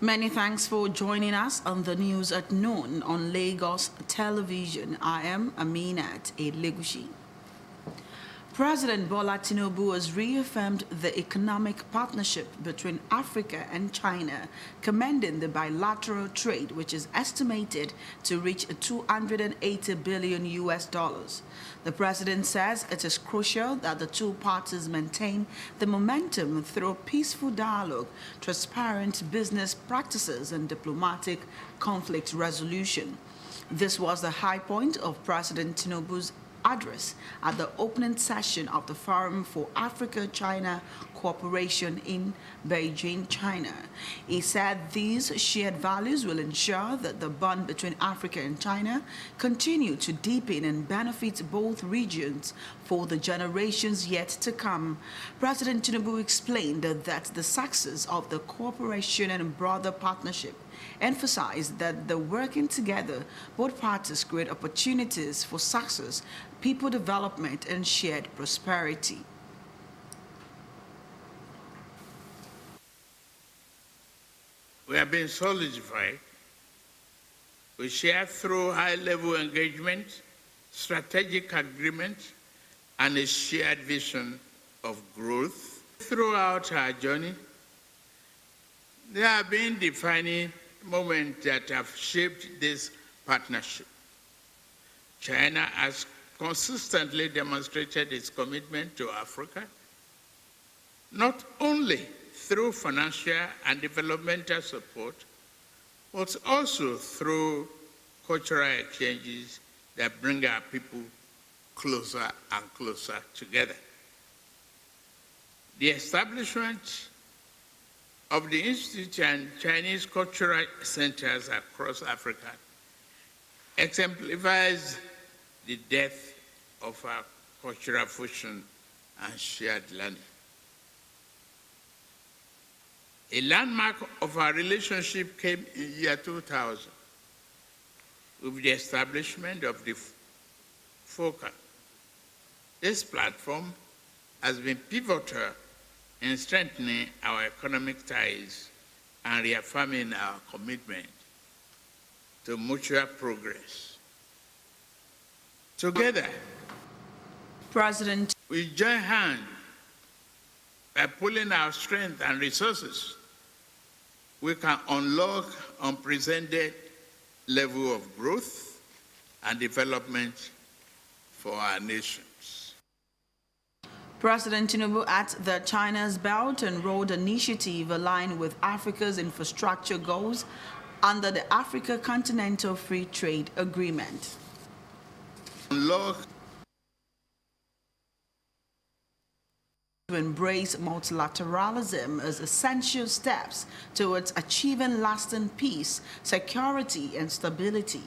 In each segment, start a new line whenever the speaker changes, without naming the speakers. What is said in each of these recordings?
Many thanks for joining us on the news at noon on Lagos Television. I am Aminat Elegushi. President Bola Tinubu has reaffirmed the economic partnership between Africa and China, commending the bilateral trade, which is estimated to reach $280 billion US. The president says it is crucial that the two parties maintain the momentum through peaceful dialogue, transparent business practices, and diplomatic conflict resolution. This was the high point of President Tinubu's address at the opening session of the Forum for Africa-China Cooperation in Beijing, China. He said these shared values will ensure that the bond between Africa and China continue to deepen and benefit both regions for the generations yet to come. President Tinubu explained that the success of the cooperation and broader partnership emphasized that the working together, both parties create opportunities for success, people development, and shared prosperity.
We have been solidified. We share through high-level engagement, strategic agreement, and a shared vision of growth. Throughout our journey, there have been defining moments that have shaped this partnership. China has consistently demonstrated its commitment to Africa, not only through financial and developmental support, but also through cultural exchanges that bring our people closer and closer together. The establishment of the Institute and Chinese cultural centers across Africa exemplifies the depth of our cultural fusion and shared learning. A landmark of our relationship came in year 2000 with the establishment of the FOCA. This platform has been pivotal in strengthening our economic ties and reaffirming our commitment to mutual progress. Together,
President,
we join hands by pooling our strength and resources. We can unlock unprecedented level of growth and development for our nations.
President Tinubu adds that China's Belt and Road Initiative align with Africa's infrastructure goals under the Africa Continental Free Trade Agreement.
Unlock
to embrace multilateralism as essential steps towards achieving lasting peace, security, and stability.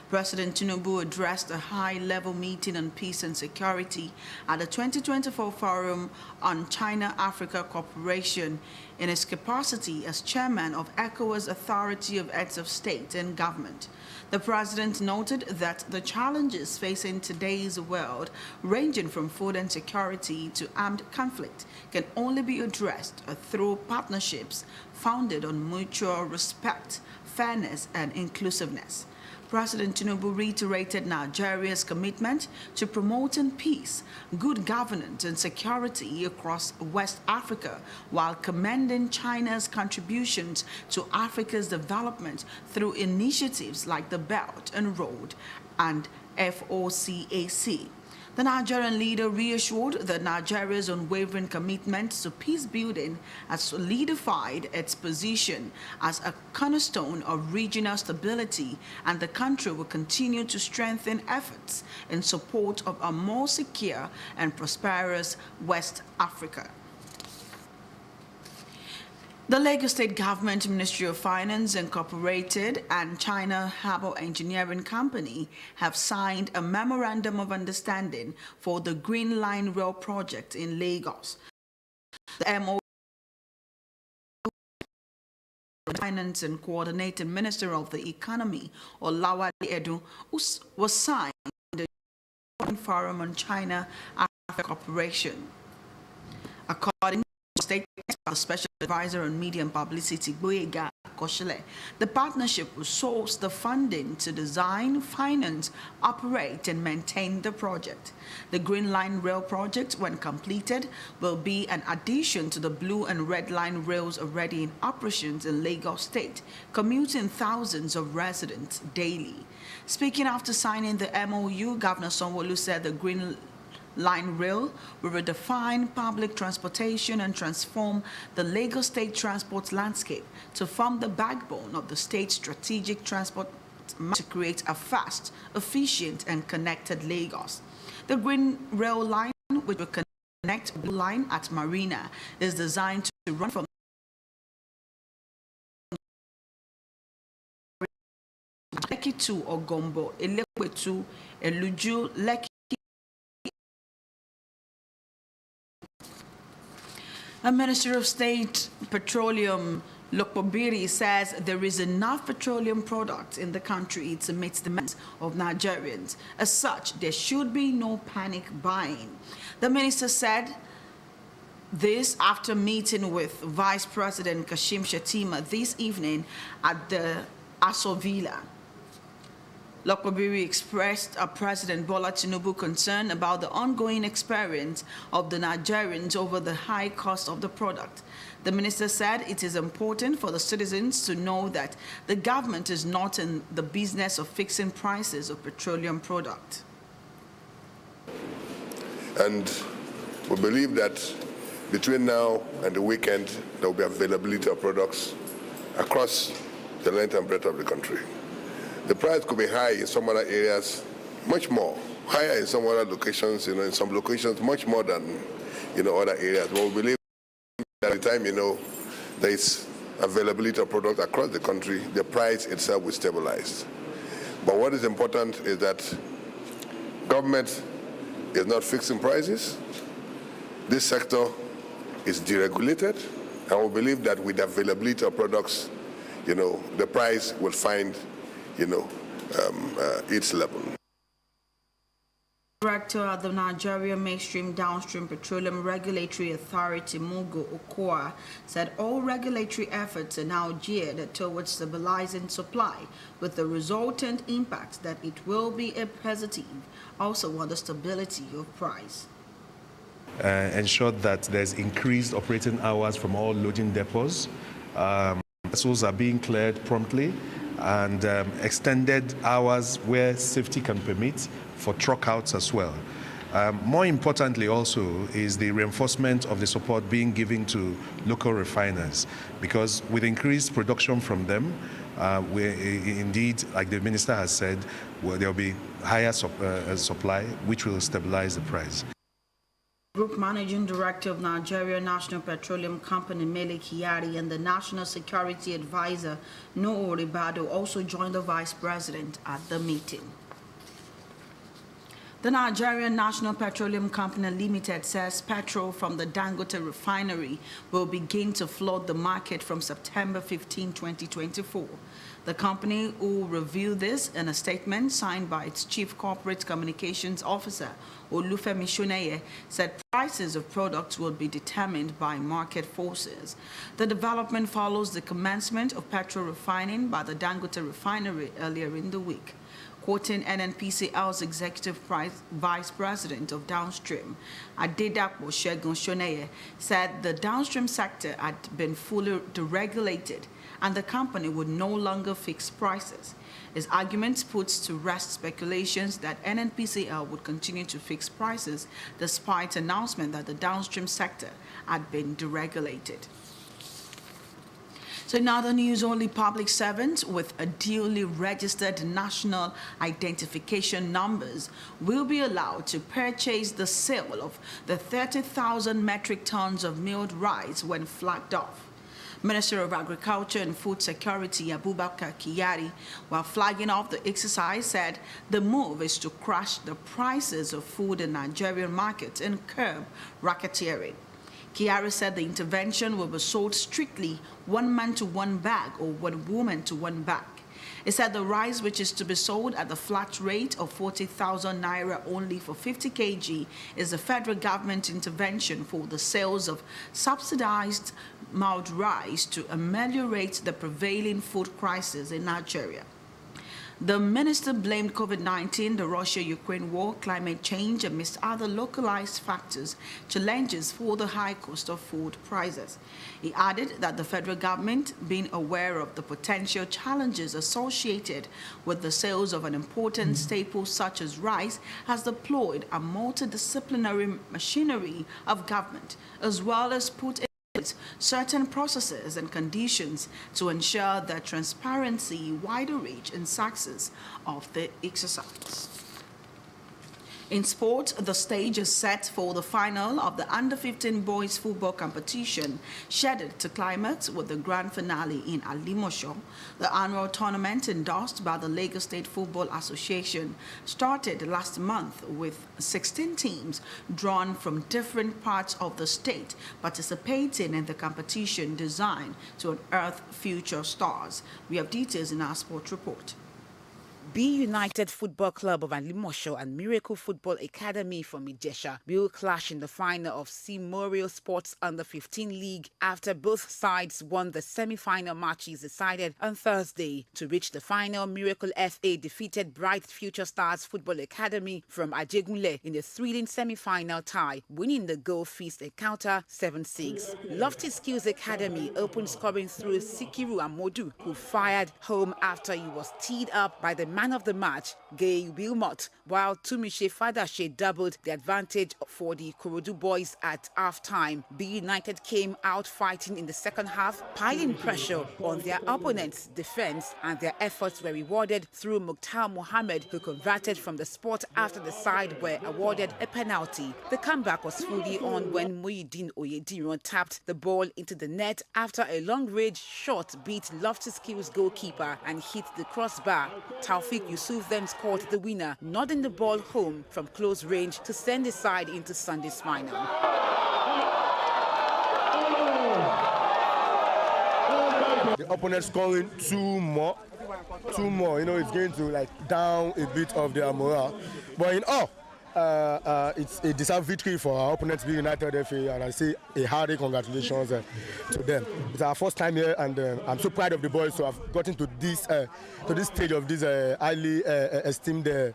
President Tinubu addressed a high-level meeting on peace and security at the 2024 Forum on China-Africa Cooperation in his capacity as chairman of ECOWAS Authority of Heads of State and Government. The president noted that the challenges facing today's world, ranging from food insecurity to armed conflict, can only be addressed through partnerships founded on mutual respect, fairness, and inclusiveness. President Tinubu reiterated Nigeria's commitment to promoting peace, good governance, and security across West Africa, while commending China's contributions to Africa's development through initiatives like the Belt and Road and FOCAC. The Nigerian leader reassured that Nigeria's unwavering commitment to peace building has solidified its position as a cornerstone of regional stability, and the country will continue to strengthen efforts in support of a more secure and prosperous West Africa. The Lagos State Government, Ministry of Finance Incorporated, and China Harbour Engineering Company have signed a memorandum of understanding for the Green Line Rail project in Lagos. The MOU, Finance and Coordinating Minister of the Economy, Olawale Edu, was signed in the Forum on China-Africa Cooperation. According to statements by the Special Advisor on Media and Publicity, Boyega Akoshile. The partnership will source the funding to design, finance, operate, and maintain the project. The Green Line Rail project, when completed, will be an addition to the Blue and Red Line rails already in operations in Lagos State, commuting thousands of residents daily. Speaking after signing the MOU, Governor Sanwo-Olu said the Green Line Rail will redefine public transportation and transform the Lagos State transport landscape to form the backbone of the state's strategic transport to create a fast, efficient, and connected Lagos. The Green Rail Line, which will connect Blue Line at Marina, is designed to run from Lekki to Ogombo, Ilekwe to Eluju, Lekki. The Minister of State Petroleum Lokpobiri says there is enough petroleum products in the country to meet the demands of Nigerians. As such, there should be no panic buying. The minister said this after meeting with Vice President Kashim Shettima this evening at the Aso Villa. Lokpobiri expressed President Bola Tinubu concern about the ongoing experience of the Nigerians over the high cost of the product. The minister said it is important for the citizens to know that the government is not in the business of fixing prices of petroleum products.
And we believe that between now and the weekend, there will be availability of products across the length and breadth of the country. The price could be high in some other areas, much more, higher in some other locations, in some locations much more than, other areas. But we believe that at the time, there is availability of products across the country, the price itself will stabilize. But what is important is that government is not fixing prices. This sector is deregulated, and we believe that with the availability of products, the price will find its level.
Director of the Nigeria Mainstream Downstream Petroleum Regulatory Authority, Mugo Okoa, said all regulatory efforts are now geared towards stabilizing supply, with the resultant impact that it will be a positive also on the stability of price.
Ensure that there's increased operating hours from all loading depots. Vessels are being cleared promptly, and extended hours where safety can permit for truck outs as well. More importantly also is the reinforcement of the support being given to local refiners, because with increased production from them, indeed, like the minister has said, there will be higher supply, which will stabilize the price.
Group Managing Director of Nigeria National Petroleum Company, Mele Kyari, and the National Security Advisor, Nuhu Ribadu, also joined the Vice President at the meeting. The Nigerian National Petroleum Company Limited says petrol from the Dangote refinery will begin to flood the market from September 15, 2024. The company will reveal this in a statement signed by its Chief Corporate Communications Officer, Olufemi Shoneye, said prices of products will be determined by market forces. The development follows the commencement of petrol refining by the Dangote refinery earlier in the week. Quoting NNPCL's Executive Vice President of Downstream, Adedapo Segun Shoneye, said the downstream sector had been fully deregulated and the company would no longer fix prices. His argument puts to rest speculations that NNPCL would continue to fix prices despite announcement that the downstream sector had been deregulated. So in other news, only public servants with a duly registered national identification numbers will be allowed to purchase the sale of the 30,000 metric tons of milled rice when flagged off. Minister of Agriculture and Food Security Abubakar Kyari, while flagging off the exercise, said the move is to crush the prices of food in Nigerian markets and curb racketeering. Kyari said the intervention will be sold strictly one man to one bag or one woman to one bag. It said the rice, which is to be sold at the flat rate of 40,000 naira only for 50 kg, is a federal government intervention for the sales of subsidized mulled rice to ameliorate the prevailing food crisis in Nigeria. The minister blamed COVID-19, the Russia-Ukraine war, climate change, amidst other localized factors, challenges for the high cost of food prices. He added that the federal government, being aware of the potential challenges associated with the sales of an important staple such as rice, has deployed a multidisciplinary machinery of government, as well as put in certain processes and conditions to ensure the transparency, wider reach, and success of the exercise. In sport, the stage is set for the final of the Under-15 boys football competition, scheduled to climax with the grand finale in Alimosho. The annual tournament, endorsed by the Lagos State Football Association, started last month with 16 teams drawn from different parts of the state participating in the competition designed to unearth future stars. We have details in our sport report.
B United Football Club of Alimosho and Miracle Football Academy from Ijesha will clash in the final of Memorial Sports Under-15 League after both sides won the semi-final matches decided on Thursday. To reach the final, Miracle FA defeated Bright Future Stars Football Academy from Ajegunle in a thrilling semi-final tie, winning the goal feast encounter 7-6. Lofty Skills Academy opened scoring through Sikiru Amodu, who fired home after he was teed up by the man of the match, Gay Wilmot, while Tumishe Fadashe doubled the advantage for the Korodu boys at half-time. B United came out fighting in the second half, piling pressure on their opponents' defense, and their efforts were rewarded through Mukhtar Mohammed, who converted from the spot after the side were awarded a penalty. The comeback was fully on when Muhyiddin Oyediran tapped the ball into the net after a long-range shot beat Lofty Skills goalkeeper and hit the crossbar. Taufik Yusuf then scored the winner, nodding the ball home from close range to send the side into Sunday's final.
The opponent scoring two more, it's going to down a bit of their morale. But in all, it's a deserved victory for our opponents, B United FA, and I say a hearty congratulations to them. It's our first time here, and I'm so proud of the boys to have gotten to this stage of this highly esteemed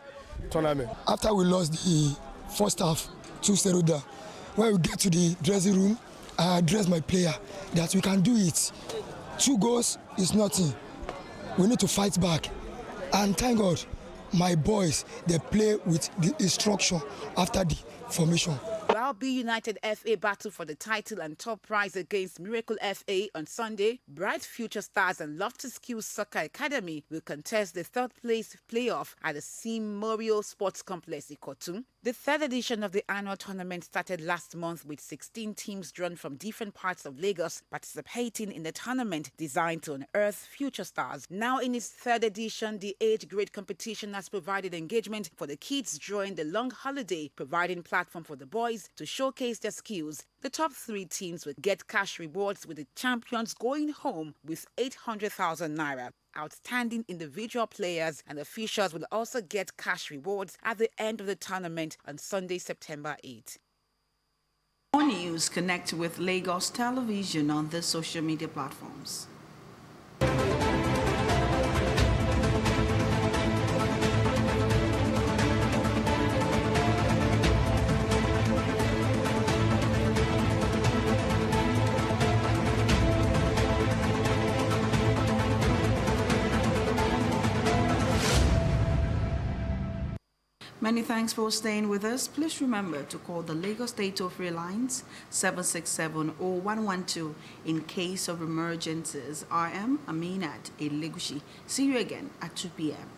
tournament.
After we lost the first half 2-0 down, when we get to the dressing room, I address my player that we can do it. 2 goals is nothing. We need to fight back, and thank God, my boys, they play with the instruction after the formation.
While B United FA battle for the title and top prize against Miracle FA on Sunday, Bright Future Stars and Lofty Skills Soccer Academy will contest the third-place playoff at the Memorial Sports Complex in Kotum. The third edition of the annual tournament started last month with 16 teams drawn from different parts of Lagos participating in the tournament designed to unearth future stars. Now in its third edition, the age-grade competition has provided engagement for the kids during the long holiday, providing platform for the boys to showcase their skills. The top 3 teams will get cash rewards, with the champions going home with 800,000 naira. Outstanding individual players and officials will also get cash rewards at the end of the tournament on Sunday, September 8.
More news, connect with Lagos Television on the social media platforms. Many thanks for staying with us. Please remember to call the Lagos State toll-free lines 767 or 112 in case of emergencies. I am Aminat Elegushi. See you again at 2 p.m.